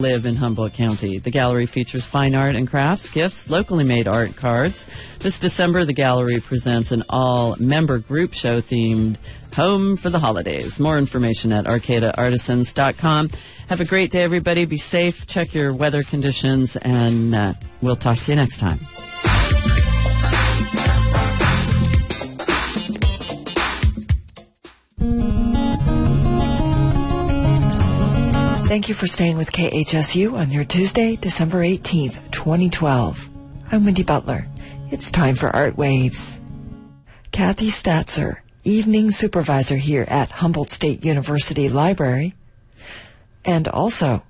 live in Humboldt County. The gallery features fine art and crafts, gifts, locally made art cards. This December, the gallery presents an all-member group show themed Home for the Holidays. More information at arcadaartisans.com. Have a great day, everybody. Be safe. Check your weather conditions, and we'll talk to you next time. Thank you for staying with KHSU on your Tuesday, December 18th, 2012. I'm Wendy Butler. It's time for Art Waves. Kathy Statzer, evening supervisor here at Humboldt State University Library. And also,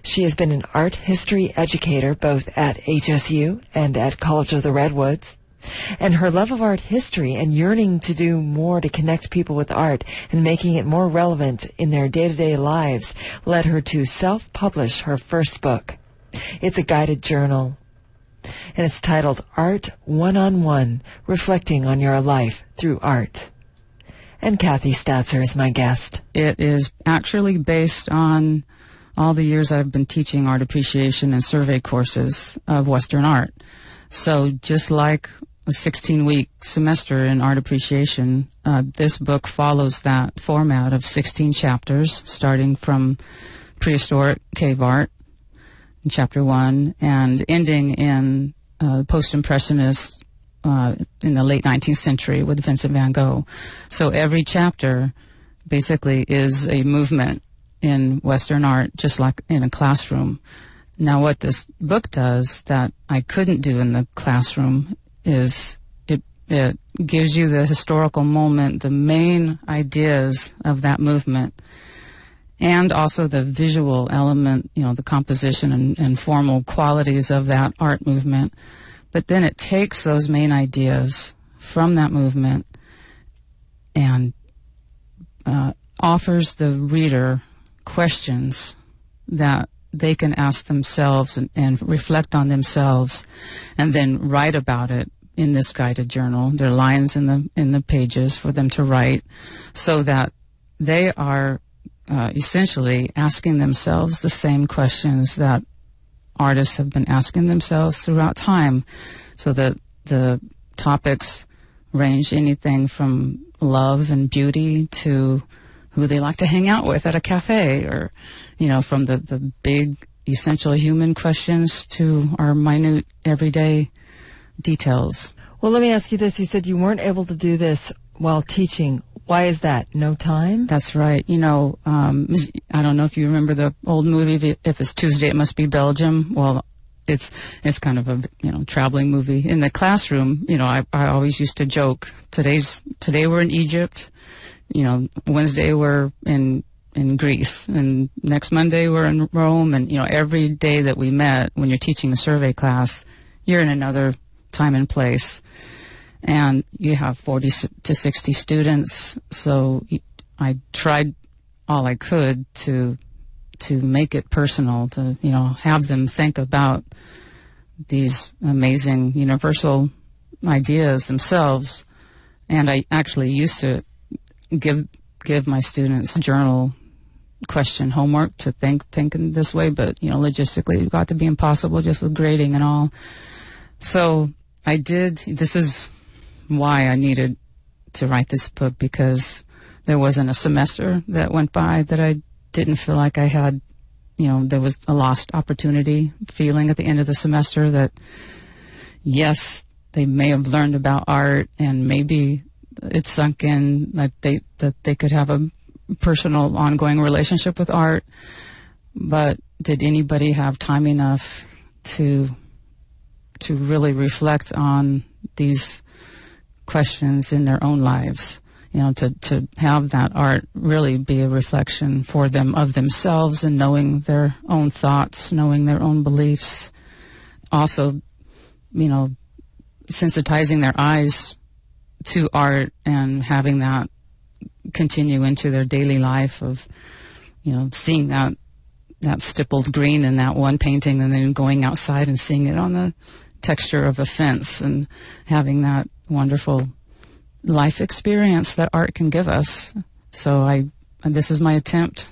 she has been an art history educator both at HSU and at College of the Redwoods. And her love of art history and yearning to do more to connect people with art and making it more relevant in their day-to-day lives led her to self-publish her first book. It's a guided journal, and it's titled Art One-on-One, Reflecting on Your Life Through Art. And Kathy Statzer is my guest. It is actually based on all the years I've been teaching art appreciation and survey courses of Western art. So just like a 16-week semester in art appreciation, this book follows that format of 16 chapters, starting from prehistoric cave art in chapter 1 and ending in post-impressionist in the late 19th century with Vincent van Gogh. So every chapter basically is a movement in Western art, just like in a classroom. Now, what this book does that I couldn't do in the classroom is it gives you the historical moment, the main ideas of that movement, and also the visual element, the composition and formal qualities of that art movement. But then it takes those main ideas from that movement and offers the reader questions that they can ask themselves and reflect on themselves and then write about it in this guided journal. There are lines in the pages for them to write so that they are essentially asking themselves the same questions that artists have been asking themselves throughout time. So that the topics range anything from love and beauty to who they like to hang out with at a cafe, or, from the big essential human questions to our minute everyday details. Well, let me ask you this. You said you weren't able to do this while teaching. Why is that? No time? That's right. I don't know if you remember the old movie, If It's Tuesday, It Must Be Belgium. Well, it's kind of a, traveling movie. In the classroom, I always used to joke, today we're in Egypt, Wednesday we're in Greece, and next Monday we're in Rome, and, every day that we met, when you're teaching a survey class, you're in another time and place. And you have 40 to 60 students, so I tried all I could to make it personal, to, have them think about these amazing universal ideas themselves. And I actually used to give my students journal question homework to think in this way, but, logistically it got to be impossible just with grading and all. So I did. This is why I needed to write this book, because there wasn't a semester that went by that I didn't feel like I had, there was a lost opportunity feeling at the end of the semester that, yes, they may have learned about art and maybe it sunk in that they could have a personal ongoing relationship with art, but did anybody have time enough to really reflect on these questions in their own lives, to have that art really be a reflection for them of themselves and knowing their own thoughts, knowing their own beliefs. Also, sensitizing their eyes to art and having that continue into their daily life of, seeing that stippled green in that one painting and then going outside and seeing it on the texture of a fence and having that wonderful life experience that art can give us. So this is my attempt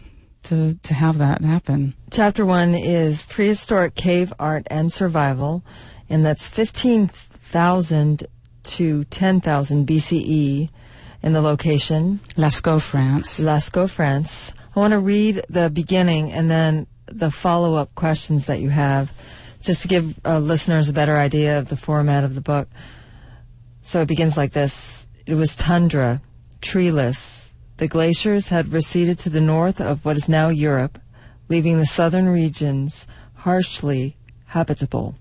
to have that happen. Chapter 1 is Prehistoric Cave Art and Survival, and that's 15,000 to 10,000 BCE in the location. Lascaux, France. Lascaux, France. I want to read the beginning and then the follow-up questions that you have, just to give listeners a better idea of the format of the book. So it begins like this. It was tundra, treeless. The glaciers had receded to the north of what is now Europe, leaving the southern regions harshly habitable.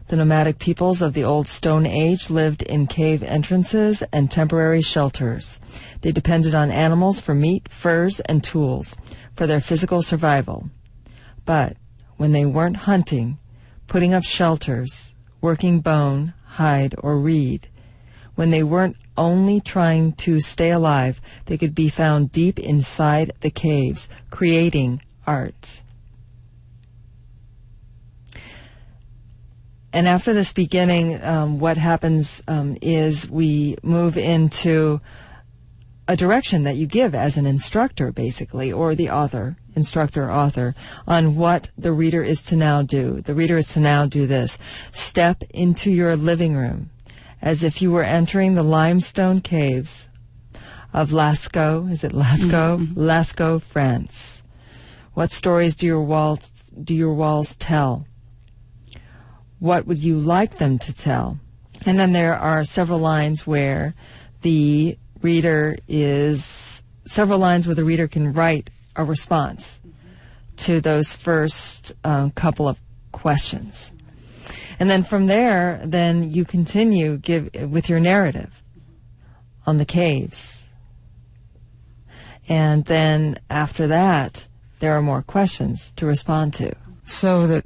The nomadic peoples of the Old Stone Age lived in cave entrances and temporary shelters. They depended on animals for meat, furs, and tools for their physical survival. But when they weren't hunting, putting up shelters, working bone, hide, or reed, when they weren't only trying to stay alive, they could be found deep inside the caves, creating art. And after this beginning, what happens is we move into a direction that you give as an instructor, basically, or the author, instructor, author, on what the reader is to now do. The reader is to now do this. Step into your living room as if you were entering the limestone caves of Lascaux. Is it Lascaux? Mm-hmm. Lascaux, France. What stories do your walls tell? What would you like them to tell? And then there are several lines where the reader can write a response to those first couple of questions. And then from there, then you continue with your narrative on the caves. And then after that, there are more questions to respond to. So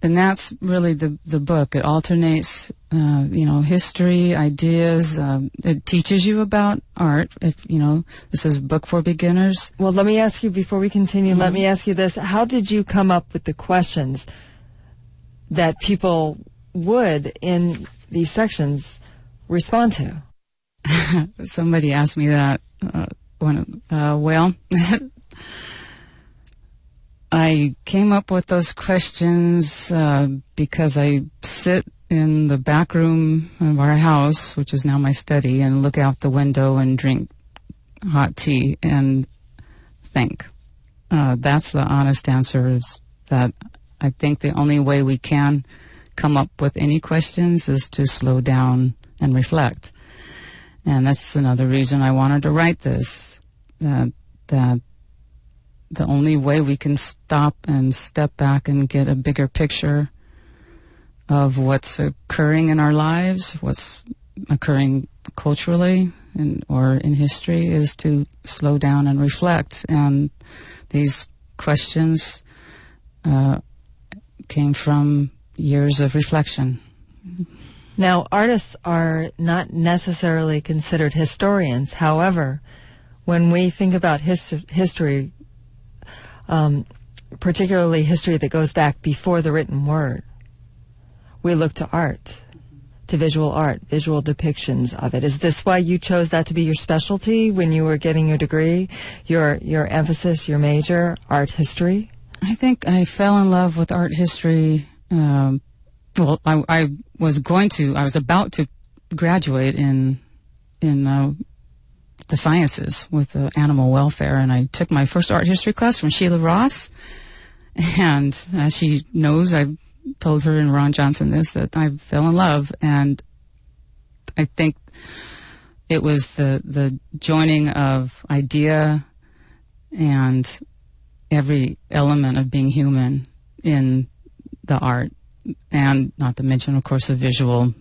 and that's really the book. It alternates, history, ideas. It teaches you about art. If this is a book for beginners. Well, let me ask you before we continue. Mm-hmm. Let me ask you this: how did you come up with the questions that people would in these sections respond to? Somebody asked me that. I came up with those questions because I sit in the back room of our house, which is now my study, and look out the window and drink hot tea and think. That's the honest answer, is that I think the only way we can come up with any questions is to slow down and reflect. And that's another reason I wanted to write this, that the only way we can stop and step back and get a bigger picture of what's occurring in our lives, what's occurring culturally or in history, is to slow down and reflect. And these questions came from years of reflection. Now, artists are not necessarily considered historians. However, when we think about history, particularly history that goes back before the written word, we look to art, to visual art, visual depictions of it. Is this why you chose that to be your specialty when you were getting your degree, your emphasis, your major, art history? I think I fell in love with art history. I was about to graduate in the sciences with animal welfare, and I took my first art history class from Sheila Ross. And as she knows, I told her and Ron Johnson that I fell in love, and I think it was the joining of idea and every element of being human in the art, and not to mention, of course, the visuals.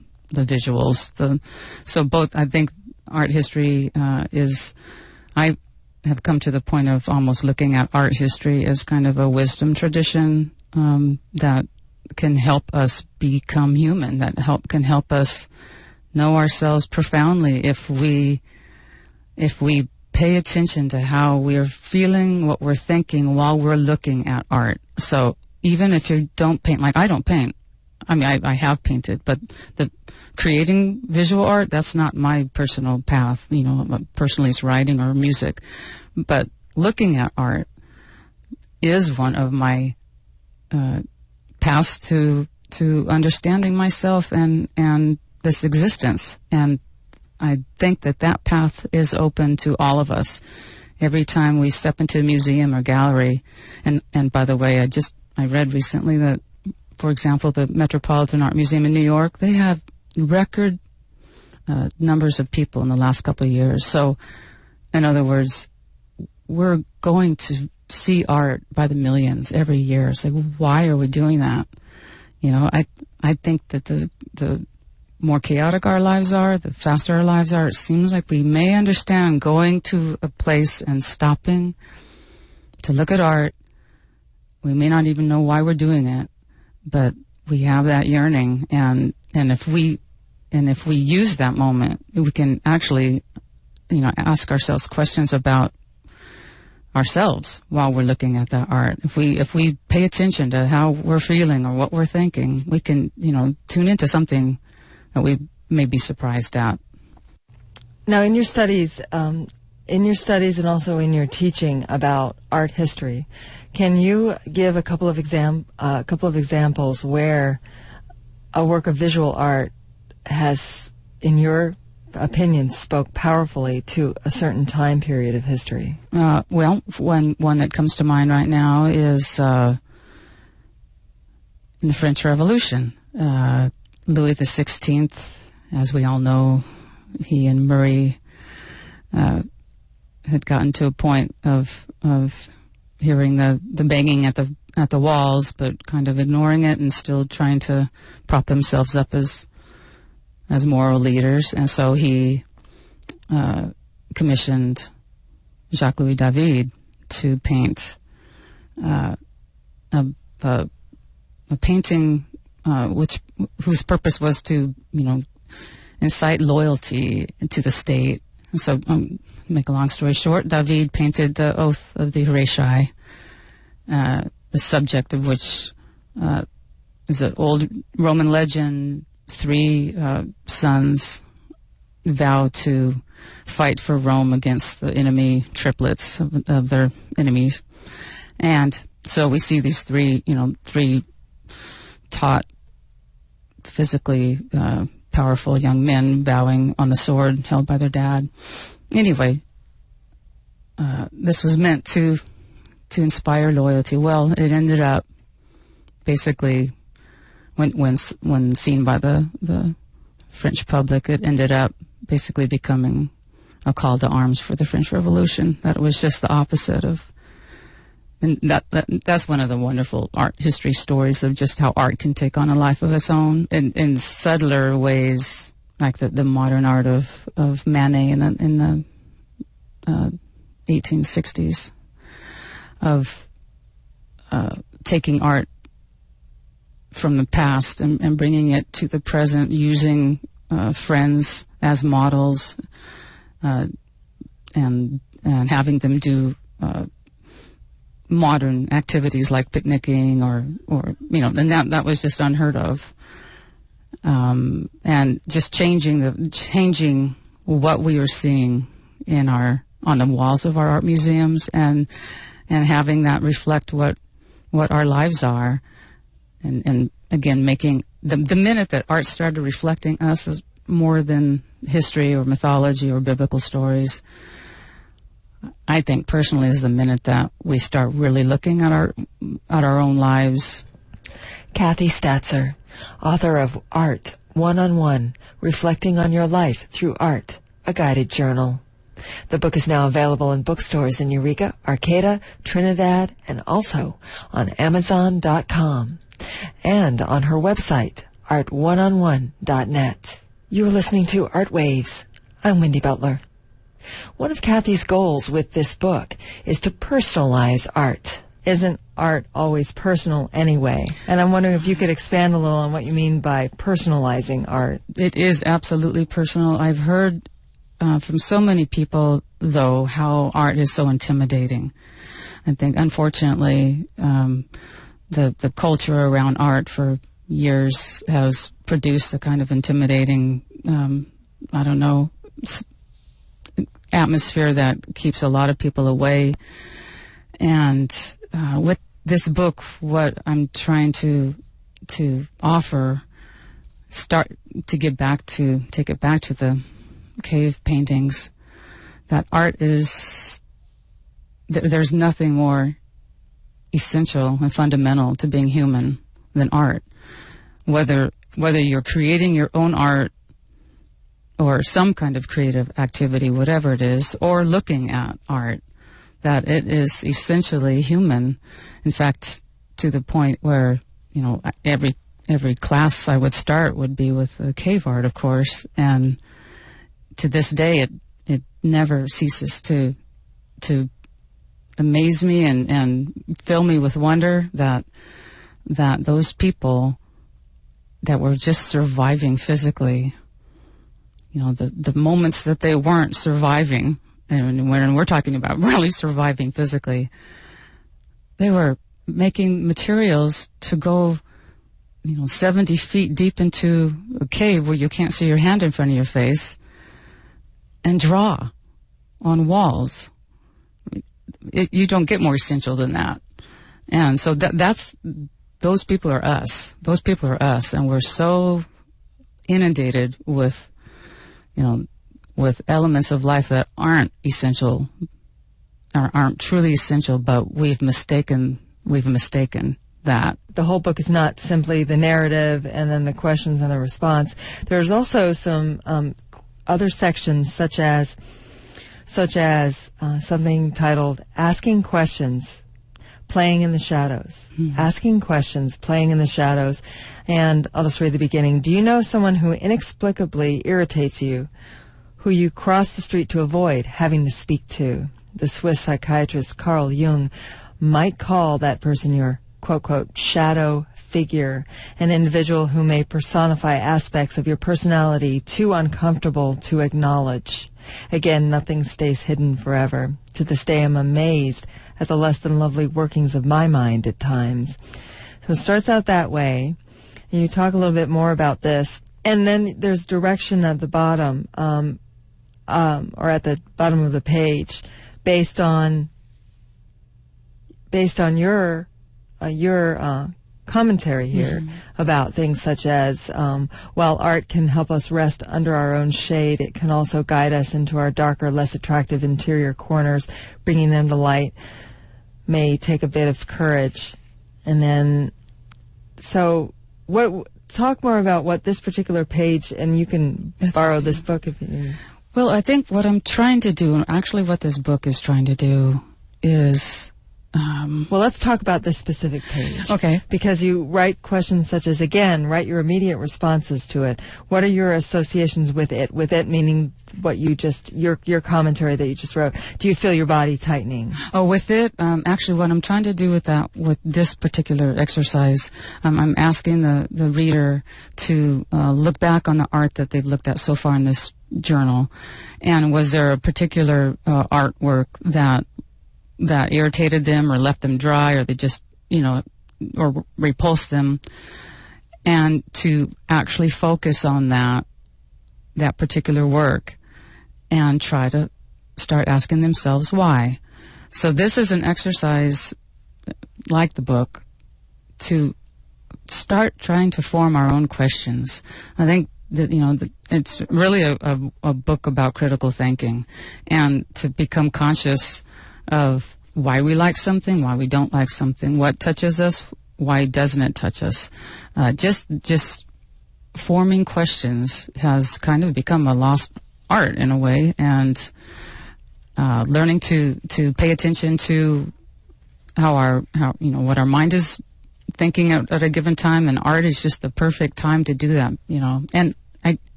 So both, I think, art history I have come to the point of almost looking at art history as kind of a wisdom tradition that can help us become human, can help us know ourselves profoundly if we pay attention to how we're feeling, what we're thinking while we're looking at art. So even if you don't paint, like I don't paint, I mean, I have painted, but the creating visual art, that's not my personal path. Personally it's writing or music. But looking at art is one of my paths to understanding myself and this existence. And I think that path is open to all of us. Every time we step into a museum or gallery, and by the way, I read recently that, for example, the Metropolitan Art Museum in New York, they have record numbers of people in the last couple of years. So, in other words, we're going to see art by the millions every year. It's like, why are we doing that? You know, I think that the more chaotic our lives are, the faster our lives are, it seems like we may understand going to a place and stopping to look at art. We may not even know why we're doing it, but we have that yearning, and if we use that moment, we can actually, you know, ask ourselves questions about ourselves while we're looking at that art. If we pay attention to how we're feeling or what we're thinking, we can, you know, tune into something that we may be surprised at. Now, in your studies and also in your teaching about art history, can you give a couple of examples where a work of visual art has, in your opinion, spoke powerfully to a certain time period of history? Well, one that comes to mind right now is in the French Revolution. Louis XVI, as we all know, he and Murray had gotten to a point of hearing the banging at the walls, but kind of ignoring it and still trying to prop themselves up as moral leaders. And so he commissioned Jacques-Louis David to paint a painting whose purpose was to, you know, incite loyalty to the state. And so, make a long story short, David painted the Oath of the Horatii, the subject of which is an old Roman legend. Three sons vow to fight for Rome against the enemy triplets of their enemies. And so we see these three taught, physically powerful young men vowing on the sword held by their dad. Anyway, this was meant to inspire loyalty. Well, it ended up basically, when seen by the French public, it ended up basically becoming a call to arms for the French Revolution. That it was just the opposite of. And that's one of the wonderful art history stories of just how art can take on a life of its own in subtler ways, like the modern art of Manet in the 1860s, of taking art from the past and bringing it to the present, using friends as models, and having them do modern activities like picnicking or you know, and that was just unheard of. And just changing what we were seeing on the walls of our art museums, and having that reflect what our lives are, and again making the minute that art started reflecting us as more than history or mythology or biblical stories, I think personally is the minute that we start really looking at our own lives. Kathy Statzer, author of Art One-on-One, Reflecting on Your Life Through Art, a guided journal. The book is now available in bookstores in Eureka, Arcata, Trinidad, and also on Amazon.com and on her website, artoneonone.net. You're listening to Art Waves. I'm Wendy Butler. One of Kathy's goals with this book is to personalize art. Isn't art always personal anyway? And I'm wondering if you could expand a little on what you mean by personalizing art. It is absolutely personal. I've heard from so many people, though, how art is so intimidating. I think, unfortunately, the culture around art for years has produced a kind of intimidating, atmosphere that keeps a lot of people away. And with this book, what I'm trying to offer, take it back to the cave paintings, that art is, there's nothing more essential and fundamental to being human than art. Whether you're creating your own art or some kind of creative activity, whatever it is, or looking at art, that it is essentially human. In fact, to the point where, every class I would start would be with cave art, of course, and to this day it never ceases to amaze me and fill me with wonder that those people that were just surviving physically, the moments that they weren't surviving, and when we're talking about really surviving physically, they were making materials to go 70 feet deep into a cave where you can't see your hand in front of your face and draw on walls. You don't get more essential than that. And so those people are us. Those people are us, and we're so inundated with, with elements of life that aren't essential, or aren't truly essential, but we've mistaken that. The whole book is not simply the narrative and then the questions and the response. There's also some other sections, such as something titled "Asking Questions, Playing in the Shadows." Mm-hmm. Asking questions, playing in the shadows. And I'll just read the beginning. Do you know someone who inexplicably irritates you, who you cross the street to avoid having to speak to? The Swiss psychiatrist Carl Jung might call that person your, quote, quote, shadow figure, an individual who may personify aspects of your personality too uncomfortable to acknowledge. Again, nothing stays hidden forever. To this day, I'm amazed at the less than lovely workings of my mind at times. So it starts out that way, and you talk a little bit more about this, and then there's direction at the bottom, or at the bottom of the page, based on your commentary here about things such as, while art can help us rest under our own shade, it can also guide us into our darker, less attractive interior corners. Bringing them to light may take a bit of courage. And then, talk more about what this particular page, and you can borrow this book if you need. Well, I think what I'm trying to do, and actually what this book is trying to do, is... well, let's talk about this specific page. Okay. Because you write questions such as, again, write your immediate responses to it. What are your associations with it? With it meaning what you just, your commentary that you just wrote. Do you feel your body tightening? Oh, with it, actually what I'm trying to do with this particular exercise, I'm asking the reader to look back on the art that they've looked at so far in this journal. And was there a particular artwork that irritated them or left them dry, or they just, or repulsed them, and to actually focus on that particular work and try to start asking themselves why. So this is an exercise, like the book, to start trying to form our own questions. I think that, it's really a book about critical thinking, and to become conscious of why we like something, why we don't like something, what touches us, why doesn't it touch us. Just forming questions has kind of become a lost art in a way, and learning to pay attention to what our mind is thinking at a given time, and art is just the perfect time to do that, And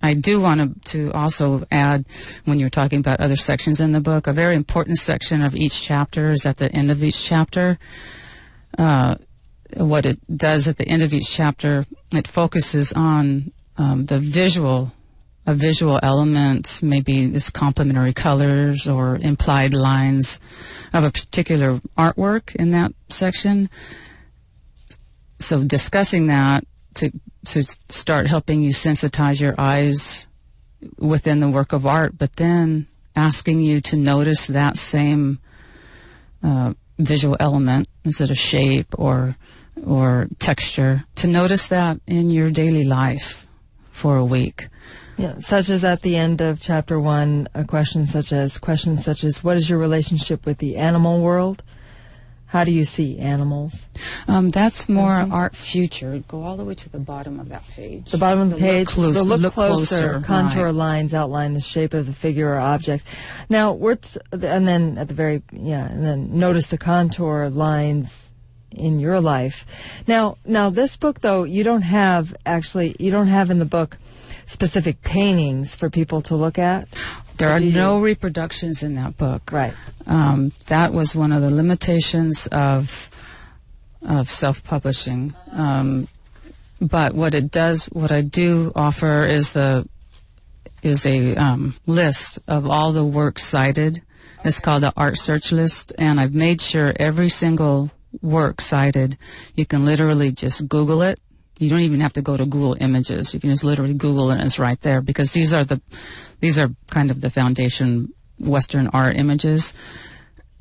I do want to also add, when you're talking about other sections in the book, a very important section of each chapter is at the end of each chapter. What it does at the end of each chapter, it focuses on a visual element, maybe it's complementary colors or implied lines of a particular artwork in that section. So discussing that to start helping you sensitize your eyes within the work of art, but then asking you to notice that same visual element? Is it a shape or texture? To notice that in your daily life for a week. Yeah, such as at the end of chapter 1, questions such as, what is your relationship with the animal world? How do you see animals? That's more art future. Go all the way to the bottom of that page. The bottom of the page, look closer, contour right. lines outline the shape of the figure or object. Now, and then at the very, and then notice the contour lines in your life. Now this book, though, you don't have in the book specific paintings for people to look at? There are no reproductions in that book. Right. That was one of the limitations of self-publishing. But what I do offer is a list of all the works cited. It's called the Art Search List, and I've made sure every single work cited, you can literally just Google it. You don't even have to go to Google Images. You can just literally Google it and it's right there, because these are kind of the foundation Western art images.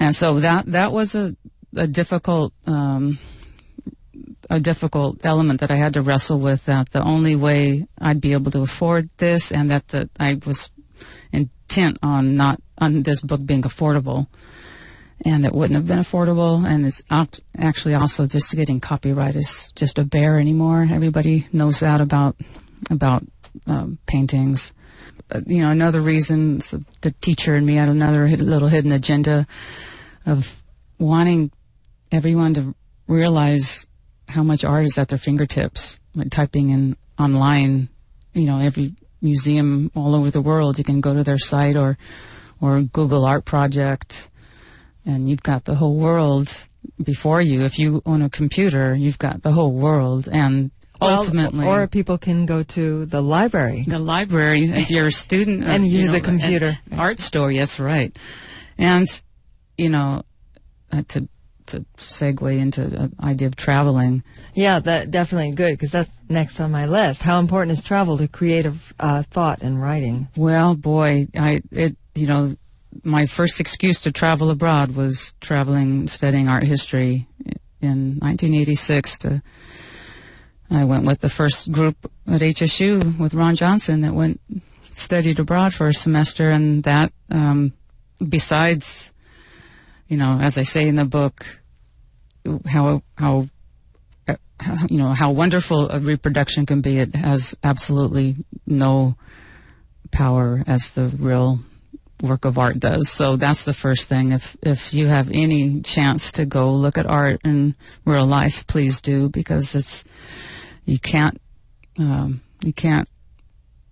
And so that was a difficult element that I had to wrestle with, that the only way I'd be able to afford this, and that I was intent on this book being affordable. And it wouldn't have been affordable, and it's actually also just getting copyright is just a bear anymore. Everybody knows that about paintings. Another reason, the teacher in me had another little hidden agenda of wanting everyone to realize how much art is at their fingertips. Like typing in online, every museum all over the world, you can go to their site or Google Art Project, and you've got the whole world before you. If you own a computer, you've got the whole world. And ultimately... Or people can go to the library. The library, if you're a student. And use a computer. Art store, that's right. And, to segue into the idea of traveling. Yeah, that definitely good, because that's next on my list. How important is travel to creative thought and writing? Well, boy, my first excuse to travel abroad was studying art history in 1986. I went with the first group at HSU with Ron Johnson that studied abroad for a semester, and that, besides, as I say in the book, how wonderful a reproduction can be, it has absolutely no power as the real work of art does. So that's the first thing. If you have any chance to go look at art in real life, please do, because you can't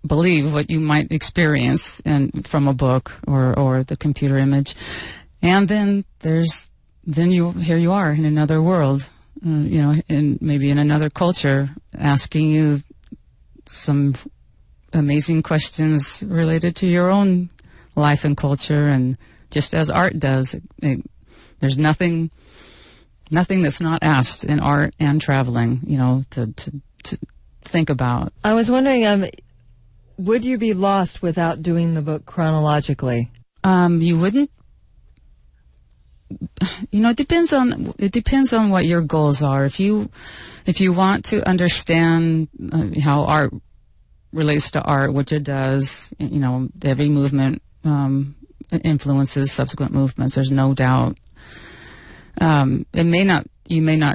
believe what you might experience from a book or the computer image. And then here you are in another world, maybe in another culture, asking you some amazing questions related to your own life and culture, and just as art does, there's nothing that's not asked in art and traveling, to think about. I was wondering, would you be lost without doing the book chronologically? You wouldn't. It depends on what your goals are. If you want to understand how art relates to art, which it does, every movement influences subsequent movements. There's no doubt. You may not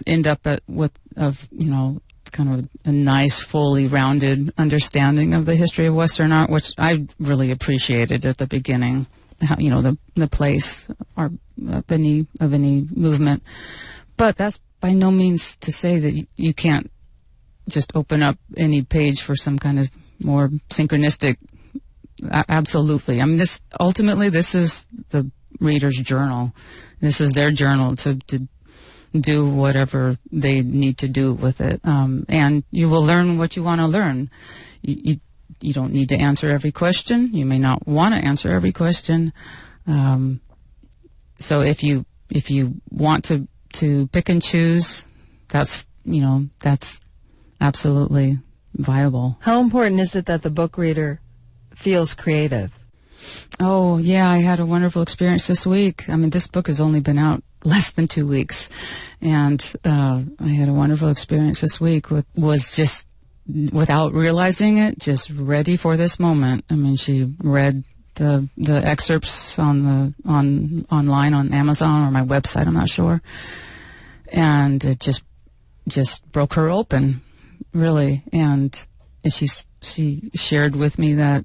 end up with kind of a nice, fully rounded understanding of the history of Western art, which I really appreciated at the beginning. How, the place of any movement, but that's by no means to say that you can't just open up any page for some kind of more synchronistic. Absolutely. I mean, this is the reader's journal. This is their journal to do whatever they need to do with it. And you will learn what you want to learn. You don't need to answer every question. You may not want to answer every question. So if you want to pick and choose, that's absolutely viable. How important is it that the book reader feels creative? Oh, yeah, I had a wonderful experience this week. I mean, this book has only been out less than 2 weeks. And I had a wonderful experience this week was just, without realizing it, just ready for this moment. I mean, she read the excerpts online on Amazon or my website, I'm not sure. And it just broke her open, really. And she shared with me that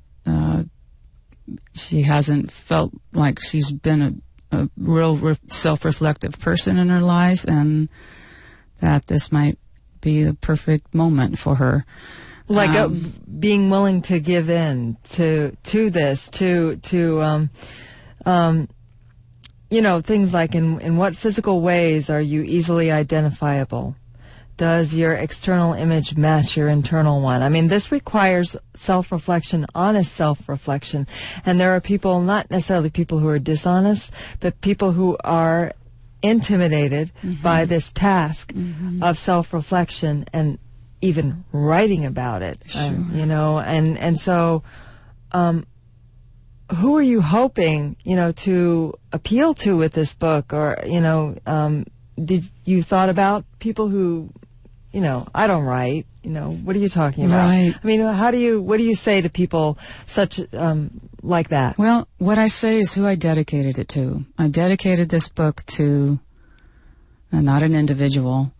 she hasn't felt like she's been a real self-reflective person in her life, and that this might be the perfect moment for her. Like being willing to give in to this, things like in what physical ways are you easily identifiable? Does your external image match your internal one? I mean, this requires self-reflection, honest self-reflection. And there are people, not necessarily people who are dishonest, but people who are intimidated by this task of self-reflection and even writing about it. Sure. And so who are you hoping, to appeal to with this book? Or, did you thought about people who, I don't write, what are you talking about? Right. I mean, what do you say to people such, like that? Well, what I say is who I dedicated it to. I dedicated this book to, not an individual.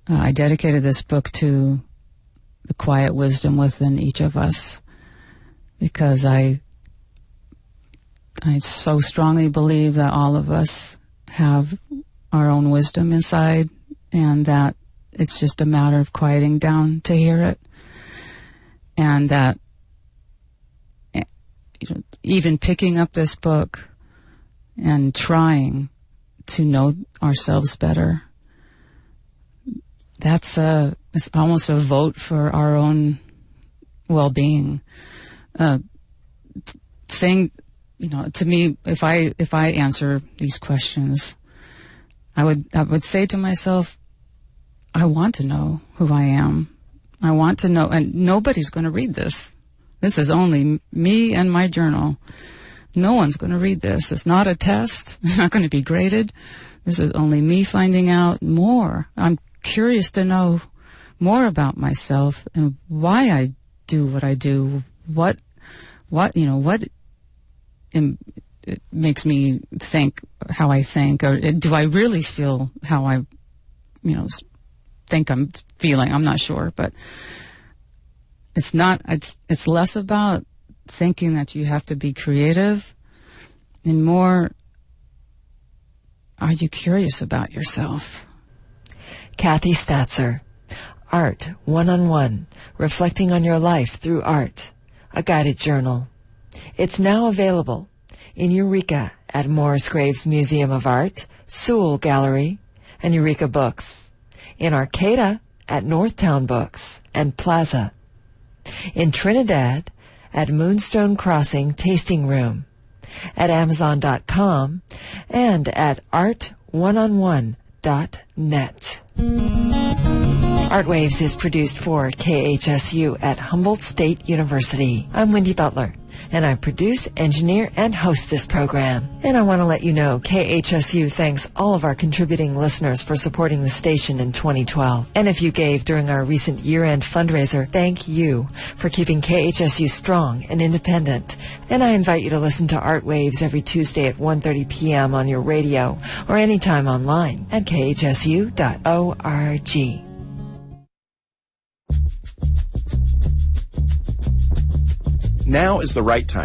I dedicated this book to the quiet wisdom within each of us, because I so strongly believe that all of us have our own wisdom inside, and that it's just a matter of quieting down to hear it. And that even picking up this book and trying to know ourselves better, it's almost a vote for our own well-being. Saying, to me, if I answer these questions, I would say to myself, I want to know who I am. I want to know, and nobody's going to read this. This is only me and my journal. No one's going to read this. It's not a test. It's not going to be graded. This is only me finding out more. I'm curious to know more about myself and why I do what I do. What it makes me think how I think, or do I really feel how I, think I'm feeling? I'm not sure, but it's less about thinking that you have to be creative and more, are you curious about yourself? Kathy Statzer, Art 1-on-1, Reflecting on Your Life Through Art, a guided journal. It's now available in Eureka at Morris Graves Museum of Art, Sewell Gallery, and Eureka Books, in Arcata at Northtown Books and Plaza, in Trinidad at Moonstone Crossing Tasting Room, at Amazon.com, and at art1on1.net. Artwaves is produced for KHSU at Humboldt State University. I'm Wendy Butler, and I produce, engineer, and host this program. And I want to let you know KHSU thanks all of our contributing listeners for supporting the station in 2012. And if you gave during our recent year-end fundraiser, thank you for keeping KHSU strong and independent. And I invite you to listen to Artwaves every Tuesday at 1:30 p.m. on your radio or anytime online at khsu.org. Now is the right time